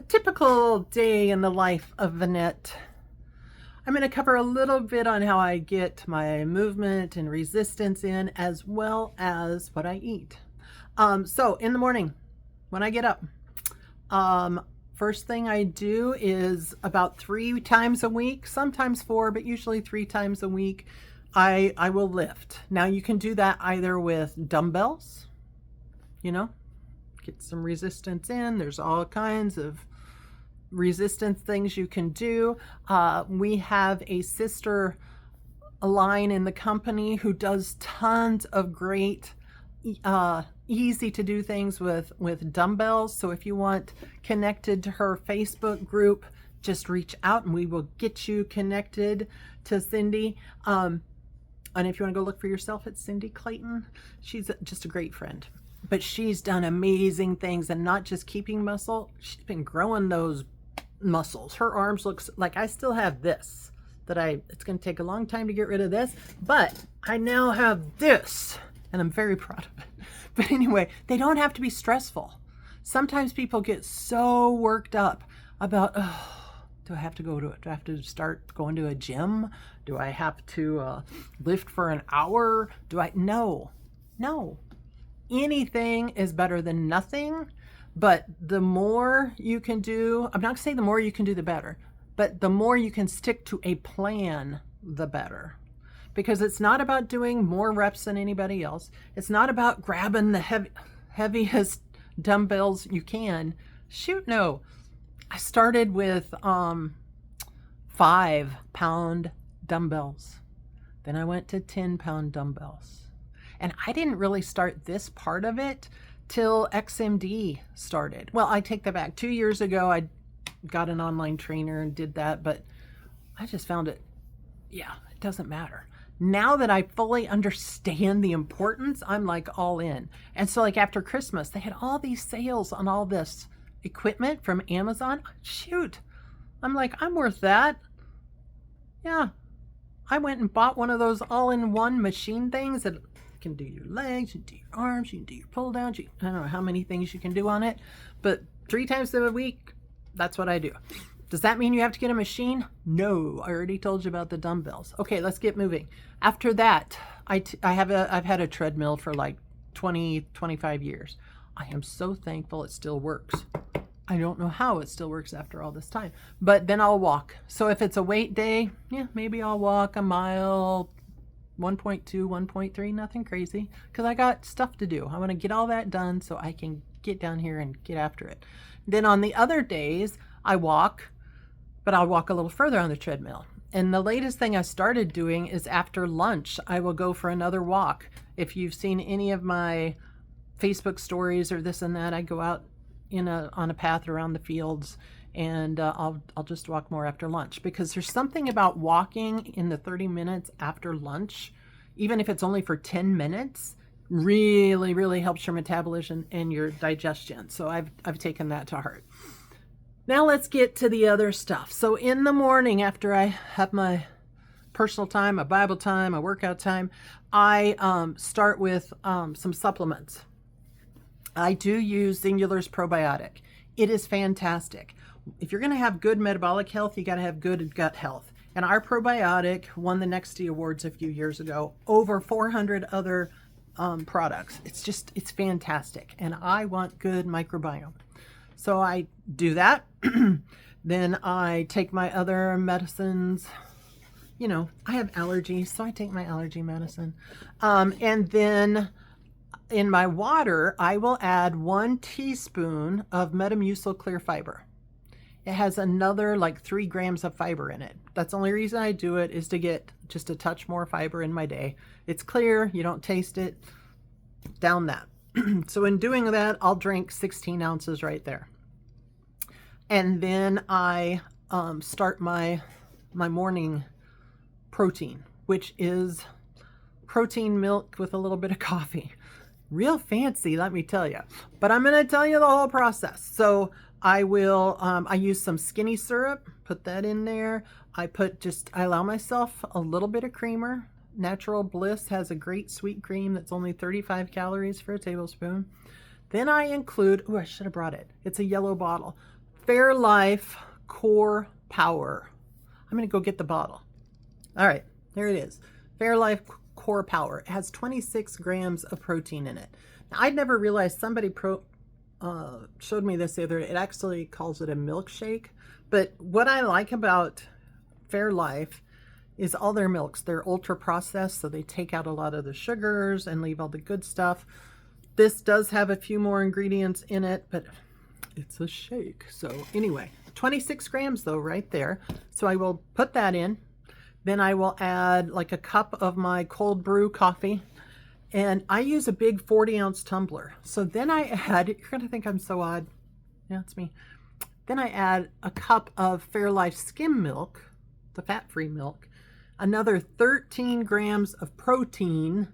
Typical day in the life of Vanette. I'm going to cover a little bit on how I get my movement and resistance in, as well as what I eat. So in the morning, when I get up, first thing I do is about 3 times a week, sometimes 4, but usually 3 times a week, I will lift. Now you can do that either with dumbbells, get some resistance in. There's all kinds of resistance things you can do. We have a sister line in the company who does tons of great easy to do things with dumbbells. So if you want connected to her Facebook group, just reach out and we will get you connected to Cindy. And if you want to go look for yourself, it's Cindy Clayton. She's just a great friend. But she's done amazing things, and not just keeping muscle. She's been growing those muscles. Her arms looks like I still have this it's going to take a long time to get rid of this, but I now have this and I'm very proud of it. But anyway, they don't have to be stressful. Sometimes people get so worked up about, do I have to do I have to start going to a gym? Do I have to lift for an hour? No. Anything is better than nothing. But the more you can do, I'm not going to say the more you can do, the better, but the more you can stick to a plan, the better. Because it's not about doing more reps than anybody else. It's not about grabbing the heaviest dumbbells you can. Shoot, no. I started with 5-pound dumbbells. Then I went to 10-pound dumbbells. And I didn't really start this part of it till XMD started. Well, I take that back. 2 years ago, I got an online trainer and did that, but I just found it doesn't matter. Now that I fully understand the importance, I'm like all in. And so like after Christmas, they had all these sales on all this equipment from Amazon. Shoot, I'm like, I'm worth that. Yeah, I went and bought one of those all-in-one machine things that can do your legs, you can do your arms, you can do your pull downs. I don't know how many things you can do on it, but 3 times a week, that's what I do. Does that mean you have to get a machine? No, I already told you about the dumbbells. Okay, let's get moving. After that, I've had a treadmill for like 25 years. I am so thankful it still works. I don't know how it still works after all this time, but then I'll walk. So if it's a weight day, maybe I'll walk a mile, 1.2, 1.3, nothing crazy, because I got stuff to do. I want to get all that done so I can get down here and get after it. Then on the other days, I walk, but I'll walk a little further on the treadmill. And the latest thing I started doing is after lunch, I will go for another walk. If you've seen any of my Facebook stories or this and that, I go out on a path around the fields, and I'll just walk more after lunch, because there's something about walking in the 30 minutes after lunch, even if it's only for 10 minutes, really, really helps your metabolism and your digestion. So I've taken that to heart. Now let's get to the other stuff. So in the morning, after I have my personal time, my Bible time, my workout time, I start with some supplements. I do use Singular's probiotic. It is fantastic. If you're going to have good metabolic health, you got to have good gut health. And our probiotic won the Nexty Awards a few years ago, over 400 other products. It's fantastic. And I want good microbiome. So I do that. Then I take my other medicines. I have allergies, so I take my allergy medicine. And then in my water, I will add 1 teaspoon of Metamucil clear fiber. It has another like 3 grams of fiber in it. That's the only reason I do it, is to get just a touch more fiber in my day. It's clear, you don't taste it. Down that. So in doing that, I'll drink 16 ounces right there. And then I start my morning protein, which is protein milk with a little bit of coffee. Real fancy, let me tell you. But I'm going to tell you the whole process. So I will, I use some skinny syrup, put that in there. I allow myself a little bit of creamer. Natural Bliss has a great sweet cream that's only 35 calories for a tablespoon. Then I include, I should have brought it. It's a yellow bottle. Fairlife Core Power. I'm going to go get the bottle. All right, here it is. Fairlife Core Power. It has 26 grams of protein in it. Now, I'd never realized somebody showed me this the other day. It actually calls it a milkshake. But what I like about Fairlife is all their milks. They're ultra processed, so they take out a lot of the sugars and leave all the good stuff. This does have a few more ingredients in it, but it's a shake. So anyway, 26 grams though right there. So I will put that in. Then I will add like a cup of my cold brew coffee. And I use a big 40-ounce tumbler. So then I add, you're going to think I'm so odd. Yeah, it's me. Then I add a cup of Fairlife skim milk, the fat-free milk, another 13 grams of protein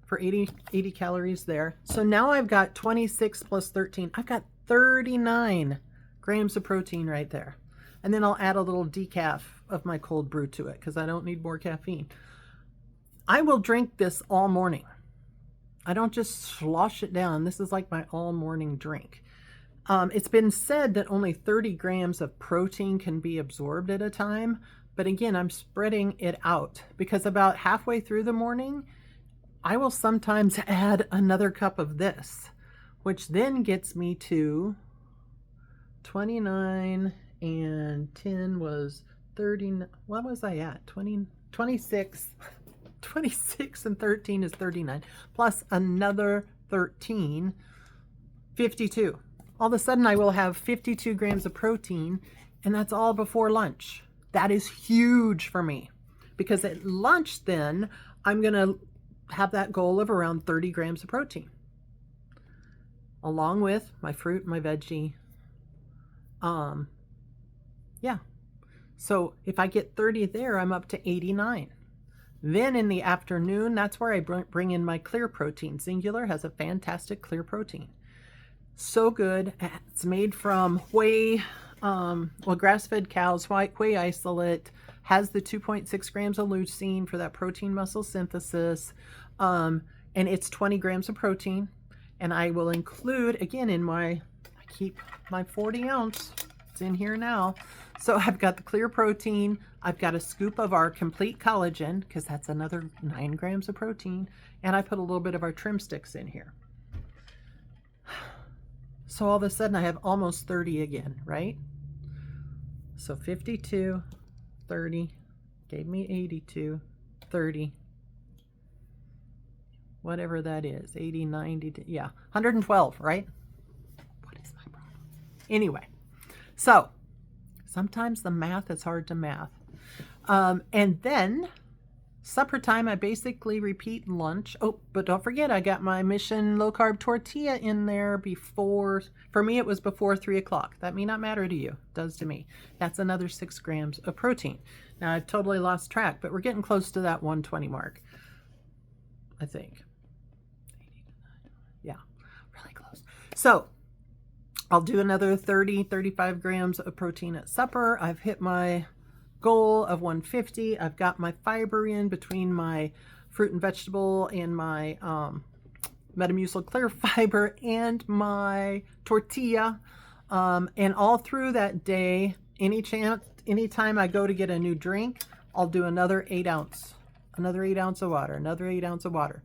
for 80 calories there. So now I've got 26 plus 13. I've got 39 grams of protein right there. And then I'll add a little decaf of my cold brew to it because I don't need more caffeine. I will drink this all morning. I don't just slosh it down. This is like my all morning drink. It's been said that only 30 grams of protein can be absorbed at a time. But again, I'm spreading it out because about halfway through the morning, I will sometimes add another cup of this, which then gets me to 29 and 10 was 30. What was I at? 26. 26 and 13 is 39, plus another 13, 52. All of a sudden I will have 52 grams of protein, and that's all before lunch. That is huge for me because at lunch then I'm going to have that goal of around 30 grams of protein along with my fruit, my veggie. Yeah. So if I get 30 there, I'm up to 89. Then in the afternoon, that's where I bring in my clear protein. Singular has a fantastic clear protein. So good. It's made from whey, grass-fed cows, whey isolate, has the 2.6 grams of leucine for that protein muscle synthesis, and it's 20 grams of protein. And I will include, again, I keep my 40 ounce, it's in here now. So I've got the clear protein, I've got a scoop of our complete collagen, because that's another 9 grams of protein, and I put a little bit of our trim sticks in here. So all of a sudden I have almost 30 again, right? So 52, 30, gave me 82, 30, whatever that is, 80, 90, yeah, 112, right? What is my problem? Anyway, so sometimes the math is hard to math. And then supper time, I basically repeat lunch. Oh, but don't forget, I got my Mission low carb tortilla in there before, for me, it was before 3 o'clock. That may not matter to you, it does to me. That's another 6 grams of protein. Now I've totally lost track, but we're getting close to that 120 mark, I think. Yeah, really close. So I'll do another 30, 35 grams of protein at supper. I've hit my goal of 150. I've got my fiber in between my fruit and vegetable and my Metamucil clear fiber and my tortilla. And all through that day, anytime I go to get a new drink, I'll do another 8 ounce of water, another 8 ounce of water.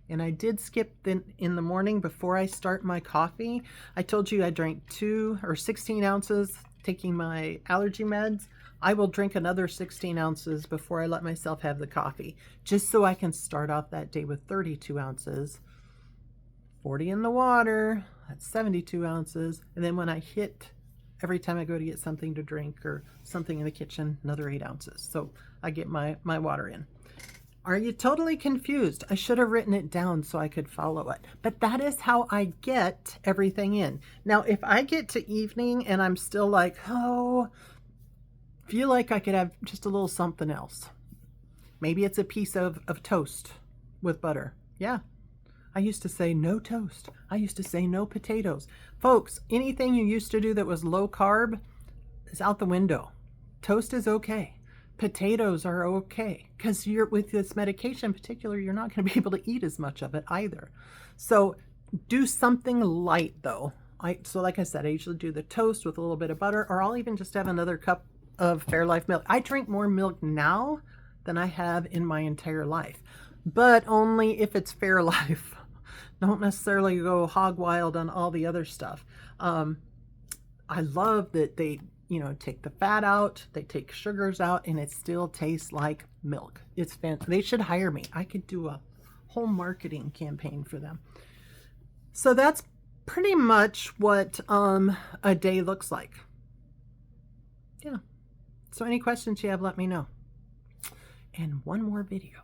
And I did skip in the morning before I start my coffee. I told you I drank 16 ounces taking my allergy meds. I will drink another 16 ounces before I let myself have the coffee, just so I can start off that day with 32 ounces, 40 in the water, that's 72 ounces. And then when I hit, every time I go to get something to drink or something in the kitchen, another 8 ounces. So I get my water in. Are you totally confused? I should have written it down so I could follow it. But that is how I get everything in. Now, if I get to evening and I'm still like, oh, feel like I could have just a little something else. Maybe it's a piece of toast with butter. Yeah. I used to say no toast. I used to say no potatoes. Folks, anything you used to do that was low carb is out the window. Toast is okay. Potatoes are okay because you're with this medication in particular, you're not going to be able to eat as much of it either. So do something light though. So like I said, I usually do the toast with a little bit of butter, or I'll even just have another cup of Fairlife milk. I drink more milk now than I have in my entire life, but only if it's Fairlife. Don't necessarily go hog wild on all the other stuff. I love that they, take the fat out, they take sugars out, and it still tastes like milk. It's fantastic. They should hire me. I could do a whole marketing campaign for them. So that's pretty much what a day looks like. Yeah. So any questions you have, let me know. And one more video.